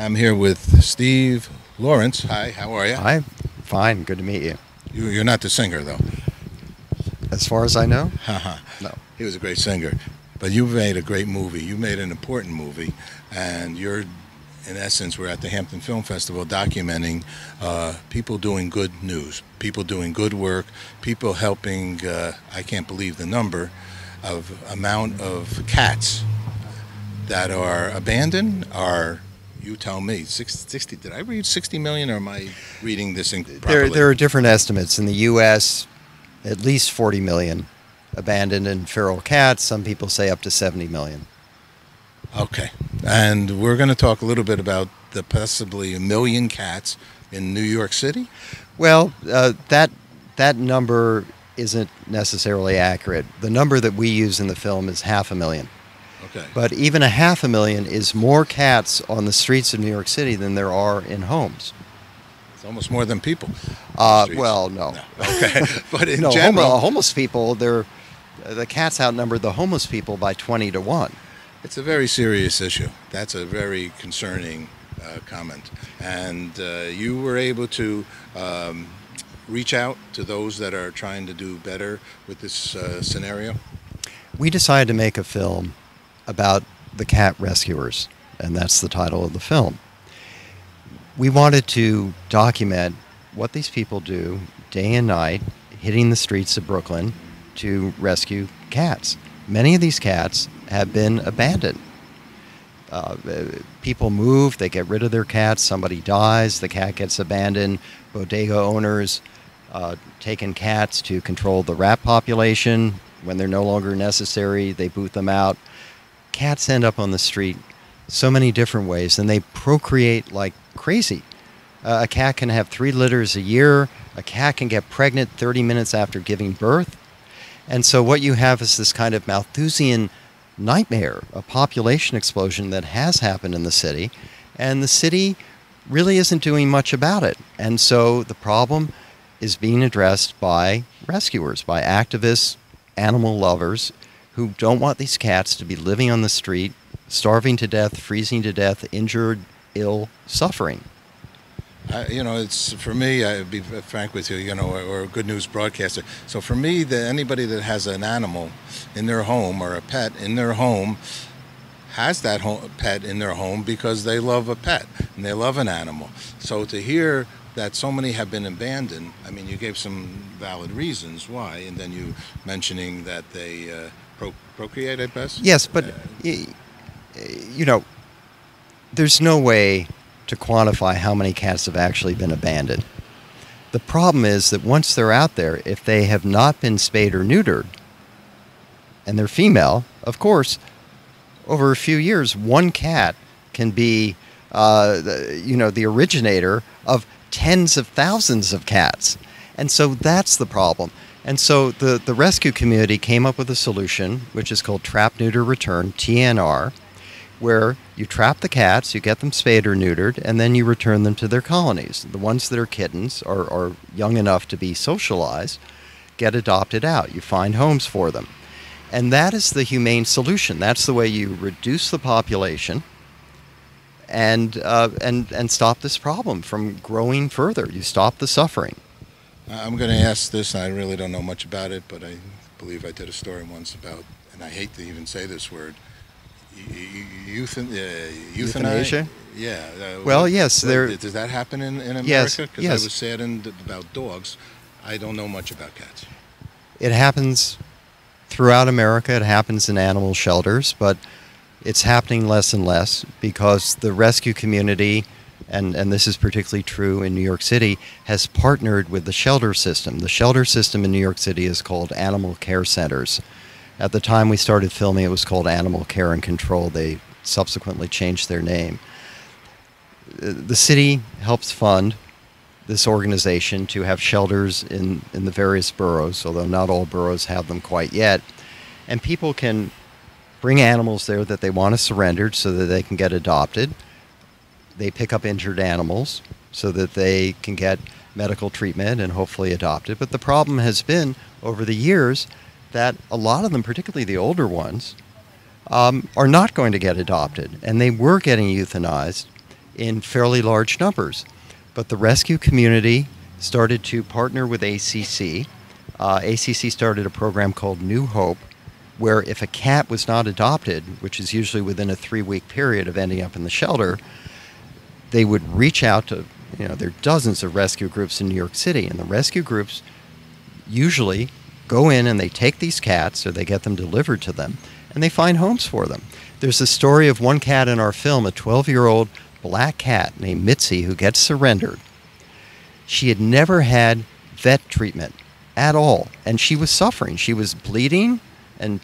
I'm here with Steve Lawrence. Hi, how are you? Hi, fine. Good to meet you. You're not the singer, though. As far as I know, Haha. no. He was a great singer. But you made a great movie. You made an important movie. And you're, in essence, we're at the Hampton Film Festival documenting people doing good news, people doing good work, people helping, I can't believe the number of amount of cats that are abandoned are, you tell me, 60, did I read 60 million or am I reading this improperly? There are different estimates. In the U.S., at least 40 million abandoned and feral cats. Some people say up to 70 million. Okay. And we're going to talk a little bit about the possibly a million cats in New York City? Well, that number isn't necessarily accurate. The number that we use in the film is 500,000. Okay. But even 500,000 is more cats on the streets of New York City than there are in homes. It's almost more than people. Well, no. Okay. But in No, general, homeless people, the cats outnumber the homeless people by 20 to 1. it's a very serious issue. That's a very concerning comment. And you were able to reach out to those that are trying to do better with this scenario? We decided to make a film about the cat rescuers, and that's the title of the film. We wanted to document what these people do day and night, hitting the streets of Brooklyn to rescue cats. Many of these cats have been abandoned. People move, they get rid of their cats, somebody dies, the cat gets abandoned, bodega owners taking cats to control the rat population. When they're no longer necessary, they boot them out. Cats end up on the street so many different ways, and they procreate like crazy. A cat can have 3 litters a year. A cat can get pregnant 30 minutes after giving birth. And so what you have is this kind of Malthusian nightmare, a population explosion that has happened in the city, and the city really isn't doing much about it. And so the problem is being addressed by rescuers, by activists, animal lovers who don't want these cats to be living on the street, starving to death, freezing to death, injured, ill, suffering. It's for me. I'll be frank with you. Or a good news broadcaster. So for me, anybody that has an animal in their home or a pet in their home has that pet in their home because they love a pet and they love an animal. So to hear that so many have been abandoned, I mean, you gave some valid reasons why, and then you mentioning that they procreate at best. Yes, but there's no way to quantify how many cats have actually been abandoned. The problem is that once they're out there, if they have not been spayed or neutered, and they're female, of course, over a few years, one cat can be, the originator of tens of thousands of cats. And so that's the problem. And so the rescue community came up with a solution, which is called Trap, Neuter, Return, TNR, where you trap the cats, you get them spayed or neutered, and then you return them to their colonies. The ones that are kittens are young enough to be socialized, get adopted out. You find homes for them. And that is the humane solution. That's the way you reduce the population and stop this problem from growing further. You stop the suffering. I'm going to ask this, and I really don't know much about it, but I believe I did a story once about, and I hate to even say this word, Euthanasia? Yeah. Well, yes. Does that happen in America? Yes. Because I was saddened about dogs. I don't know much about cats. It happens throughout America. It happens in animal shelters, but it's happening less and less because the rescue community, and this is particularly true in New York City, has partnered with the shelter system. The shelter system in New York City is called Animal Care Centers. At the time we started filming, it was called Animal Care and Control. They subsequently changed their name. The city helps fund this organization to have shelters in the various boroughs, although not all boroughs have them quite yet. And people can bring animals there that they want to surrender so that they can get adopted. They pick up injured animals so that they can get medical treatment and hopefully adopted. But the problem has been, over the years, that a lot of them, particularly the older ones, are not going to get adopted. And they were getting euthanized in fairly large numbers. But the rescue community started to partner with ACC. ACC started a program called New Hope, where if a cat was not adopted, which is usually within a 3-week period of ending up in the shelter, they would reach out to, there are dozens of rescue groups in New York City, and the rescue groups usually go in and they take these cats, or they get them delivered to them, and they find homes for them. There's a story of one cat in our film, a 12-year-old black cat named Mitzi, who gets surrendered. She had never had vet treatment at all, and she was suffering. She was bleeding and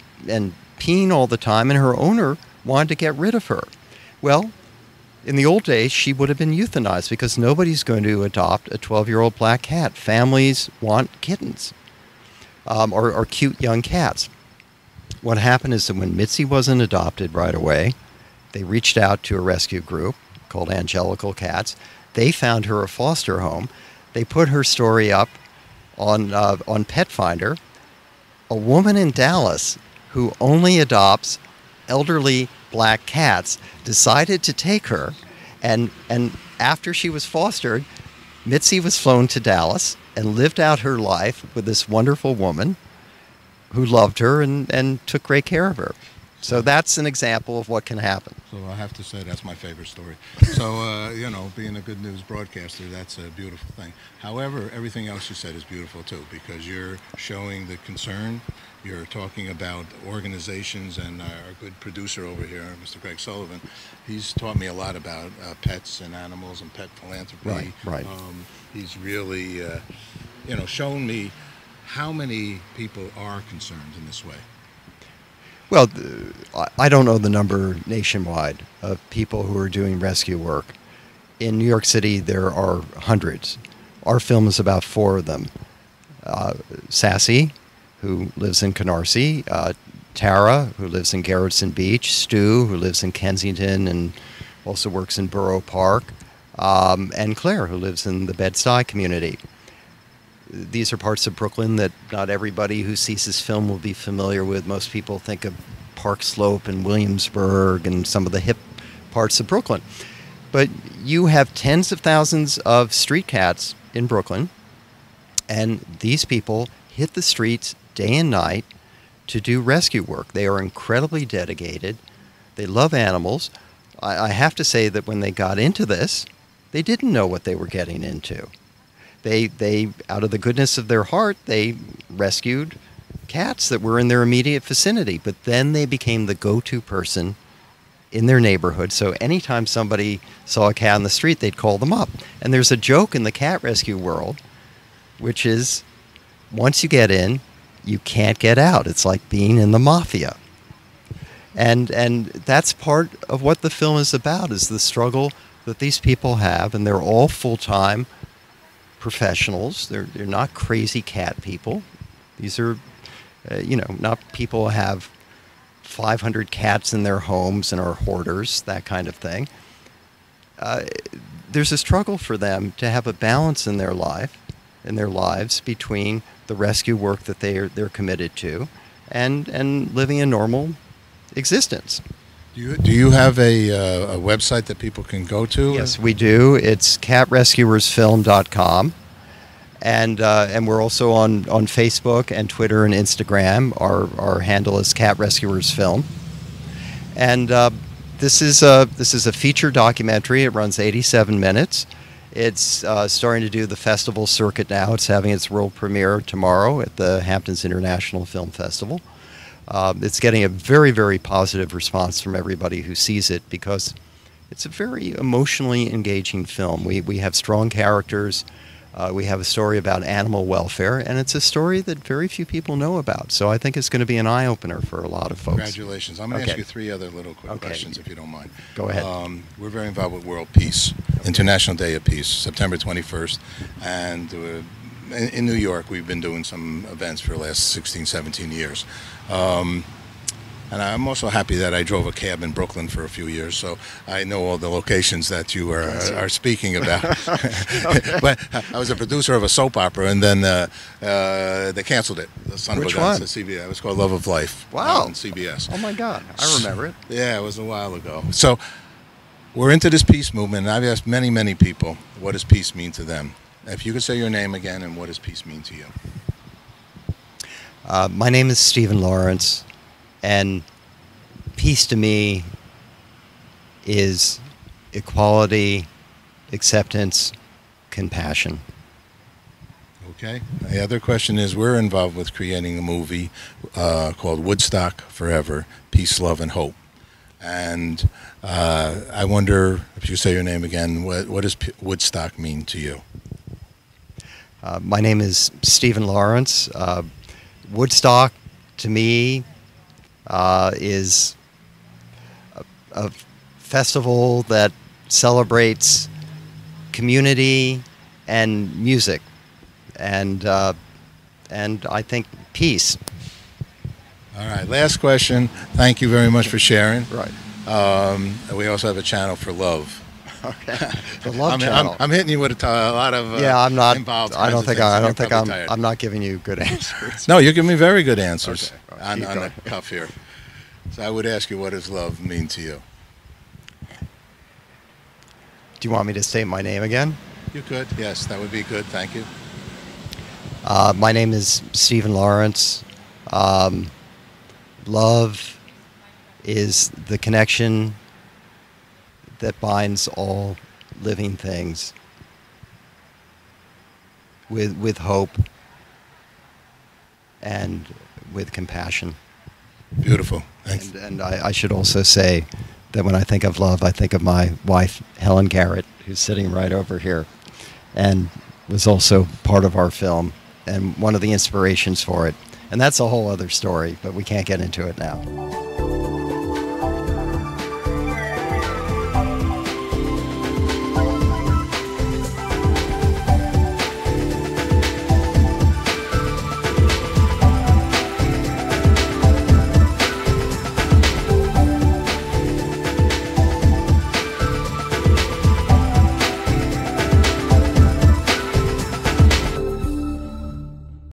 peeing all the time, and her owner wanted to get rid of her. Well, in the old days, she would have been euthanized because nobody's going to adopt a 12-year-old black cat. Families want kittens or cute young cats. What happened is that when Mitzi wasn't adopted right away, they reached out to a rescue group called Angelical Cats. They found her a foster home. They put her story up on Pet Finder. A woman in Dallas who only adopts elderly black cats decided to take her, and after she was fostered, Mitzi was flown to Dallas and lived out her life with this wonderful woman who loved her and took great care of her. So that's an example of what can happen. So I have to say that's my favorite story. So, being a good news broadcaster, that's a beautiful thing. However, everything else you said is beautiful too, because you're showing the concern. You're talking about organizations, and our good producer over here, Mr. Greg Sullivan, he's taught me a lot about pets and animals and pet philanthropy. Right. He's really, shown me how many people are concerned in this way. Well, I don't know the number nationwide of people who are doing rescue work. In New York City, there are hundreds. Our film is about 4 of them. Sassy, who lives in Canarsie, Tara, who lives in Garrison Beach, Stu, who lives in Kensington and also works in Borough Park, and Claire, who lives in the Bed-Stuy community. These are parts of Brooklyn that not everybody who sees this film will be familiar with. Most people think of Park Slope and Williamsburg and some of the hip parts of Brooklyn. But you have tens of thousands of street cats in Brooklyn, and these people hit the streets day and night to do rescue work. They are incredibly dedicated. They love animals. I have to say that when they got into this, they didn't know what they were getting into. They out of the goodness of their heart, they rescued cats that were in their immediate vicinity. But then they became the go-to person in their neighborhood. So anytime somebody saw a cat on the street, they'd call them up. And there's a joke in the cat rescue world, which is once you get in, you can't get out. It's like being in the mafia. And that's part of what the film is about, is the struggle that these people have, and they're all full-time professionals. They're not crazy cat people. These are, not people who have 500 cats in their homes and are hoarders, that kind of thing. There's a struggle for them to have a balance in their lives between the rescue work that they're committed to and living a normal existence. Do you have a website that people can go to? Yes, we do. It's catrescuersfilm.com. And we're also on Facebook and Twitter and Instagram. Our handle is Cat Rescuers Film. And this is a feature documentary. It runs 87 minutes. It's starting to do the festival circuit now. It's having its world premiere tomorrow at the Hampton's International Film Festival. It's getting a very, very positive response from everybody who sees it because it's a very emotionally engaging film. We have strong characters. We have a story about animal welfare, and it's a story that very few people know about. So I think it's going to be an eye-opener for a lot of folks. Congratulations. I'm going to ask you 3 other little quick questions, if you don't mind. Go ahead. We're very involved with World Peace, International Day of Peace, September 21st. And in New York, we've been doing some events for the last 16, 17 years. And I'm also happy that I drove a cab in Brooklyn for a few years, so I know all the locations that you are speaking about. But I was a producer of a soap opera, and then they canceled it. The son Which of a gun, one? so CBS. It was called Love of Life. Wow. On CBS. Oh, my God. I remember it. Yeah, it was a while ago. So We're into this peace movement, and I've asked many, many people, what does peace mean to them? If you could say your name again, and what does peace mean to you? My name is Stephen Lawrence, and peace to me is equality, acceptance, compassion. Okay. The other question is, we're involved with creating a movie called Woodstock Forever, Peace, Love, and Hope. And I wonder, if you say your name again, what does Woodstock mean to you? My name is Stephen Lawrence. Woodstock, to me, is a festival that celebrates community and music, and I think peace. All right, last question. Thank you very much for sharing. Right. We also have a channel for love. Okay. The love channel. I'm hitting you with a lot of yeah. I'm not. involved. I don't think. I don't think I'm not giving you good answers. No, you're giving me very good answers Okay. on the cuff here. So I would ask you, what does love mean to you? Do you want me to state my name again? You could. Yes, that would be good. Thank you. My name is Stephen Lawrence. Love is the connection that binds all living things with hope and with compassion. Beautiful. Thanks. And I should also say that when I think of love, I think of my wife, Helen Garrett, who's sitting right over here, and was also part of our film and one of the inspirations for it. And that's a whole other story, but we can't get into it now.